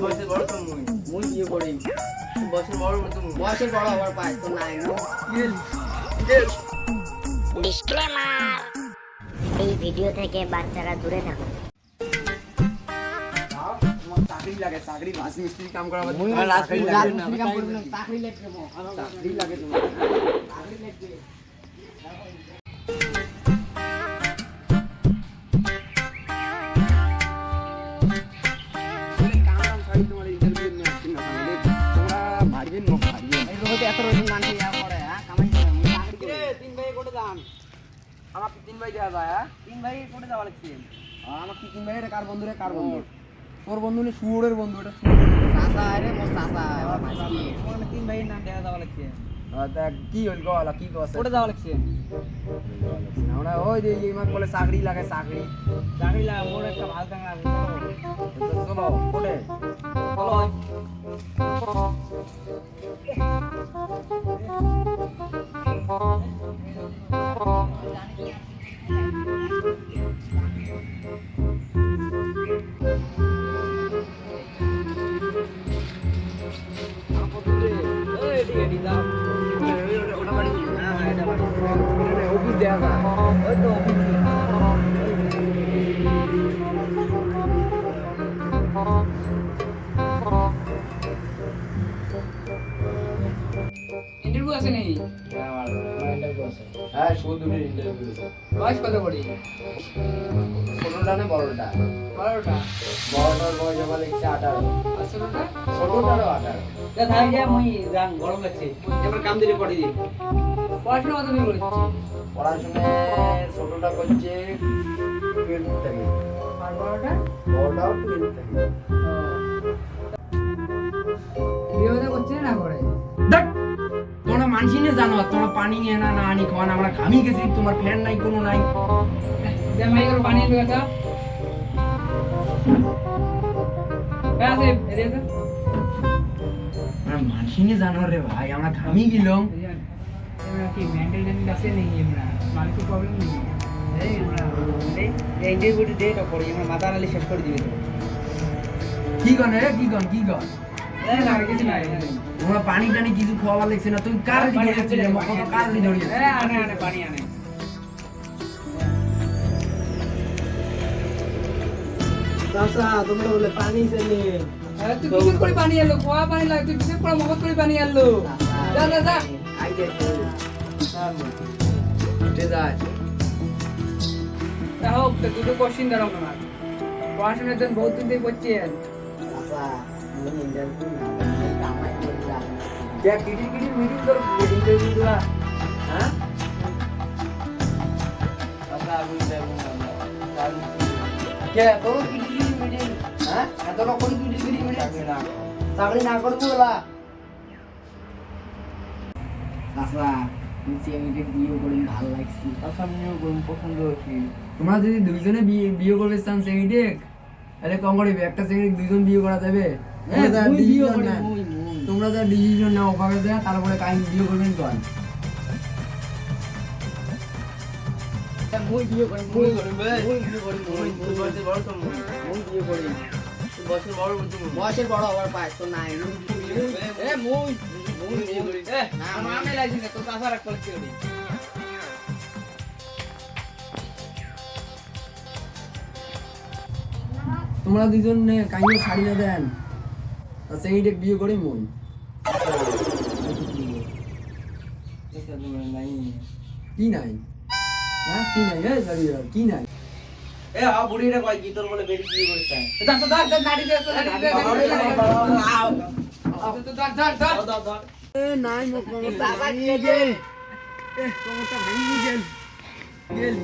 বয়সে বড় তো মুই বিয়ে করি বয়সে বড় তো বয়সে বড় হওয়ার পায় তো নাই ডিসক্লেমার এই ভিডিও থেকে বাচ্চারা দূরে থাকুন। চাকরি লাগে চাকরি মাছ মিস্ত্রি কাম করা চাকরি লাগে তোমার চাকরি লাগবে। আমার তিন ভাই দেওয়া যায় তিন ভাই কোটে যাওয়া লাগছে আমার কি তিন ভাই কার বন্ধু রে কার বন্ধু তোর বন্ধু নে সুরের বন্ধু এটা চাচা রে মোর চাচা আমার মাসি আমার তিন ভাইয়ের নাম দেওয়া যাওয়া লাগছে তা কি হইল গলা কি কস কোটে যাওয়া লাগছে আমরা ওই যে এই মাস বলে চাকরি লাগে চাকরি চাকরি লাগা মোর একটা ভালো চাকরি আছে চলো কোটে চলো অফিস দেওয়া যায় ওই তো অফিস ইন্টারভিউ আছে নাকি হ্যাঁ সুদূরের ইন্টারভিউ বয়স কত করি ছোটটা না বড়টা 12টা বড়টার বয়স আমার লিখছে 18 আর ছোটটা ছোটটারও 18 তা থাই যা মুই যান গরম লাগছে এবার কাম দিলে পড়ে দিই পড়াশোনা কত দূর করেছিস পড়াশোনা ছোটটা করছে 12 থেকে আর বড়টা বড়টাও 12 থেকে বিয়ে করছে না করে দেখ তোমরা মানসি নিয়ে জানো তোমরা পানি নিয়ে না না আনি খাওয়ান আমরা ঘামি গেছি তোমার ফ্যান নাই কোনো নাই যে মাই করে পানি নিয়ে কথা আছে এদিকে আমরা মানসি নিয়ে জানো রে ভাই আমরা ঘামি গেলাম এমরা কি মেন্টাল টেনিং আছে নেই এমরা মানসিক প্রবলেম নেই এই এমরা এই ইন্টারভিউ ডে তো পড়ি আমরা মাথা নালি শেষ করে দিবে কি গন রে কি গন এই না কিছু নাই তোমরা পানি টানি কিছু খাওয়া লাগছে না তুমি কার দিকে যাচ্ছিলে কত কার দিকে ধরিয়ে এই আনে পানি আনে চাচা তোমরা বলে পানি চেনে আরে তুই বিশেষ করে পানি আনলো খাওয়া পানি লাগে তুই বিশেষ করে মগজ করে পানি আনলো যা যা যা খাই দে উঠে যায় তাও দুটো কোশ্চেন দাঁড়াও না পড়াশোনার জন্য বহুত দিন থেকে পড়ছেন চাচা আমি ইন্টারভিউ না কামাই করে যা কে কিডি মিটিং কর ইন্টারভিউ দিলা হ্যাঁ চাচা আমি ইন্টারভিউ না কে তোর কিডি মিটিং হ্যাঁ এত লোক কোন কিডি মিটিং চাকরি না করবো বলা চাচা আমি বিয়ে করে ভালো লাগছে চাচা আমিও পছন্দ হচ্ছে তোমরা যদি দুইজনে বিয়ে করবে চান সেই দেখ আরে কম করবে একটা সেকেন্ড দুইজন বিয়ে করা যাবে তোমরা যা ডিসিশন নাও ওভাবে দেয়া তারপরে কাহিনী বিয়ে করবেন কোন মই বিয়ে করি বয়সের বড় হওয়ার পায় তো নাই এ মই বিয়ে করি না আমি লাইছি না তো কাছে রাখ করতে করি তোমরা দুইজন কাহিনী ছাড়ি না দেন তা সেই দেখ বিয়ে করে মই কি নাই হ্যাঁ কি নাই কি নাই এ আ বুড়ি রে কই কি তোর বলে বেরি বিয়ে করিস যা তো ধর নাড়ি দে তো ধর এ নাই মোক চাচা নিয়ে গেল এ কোমরটা ভাঙি গেল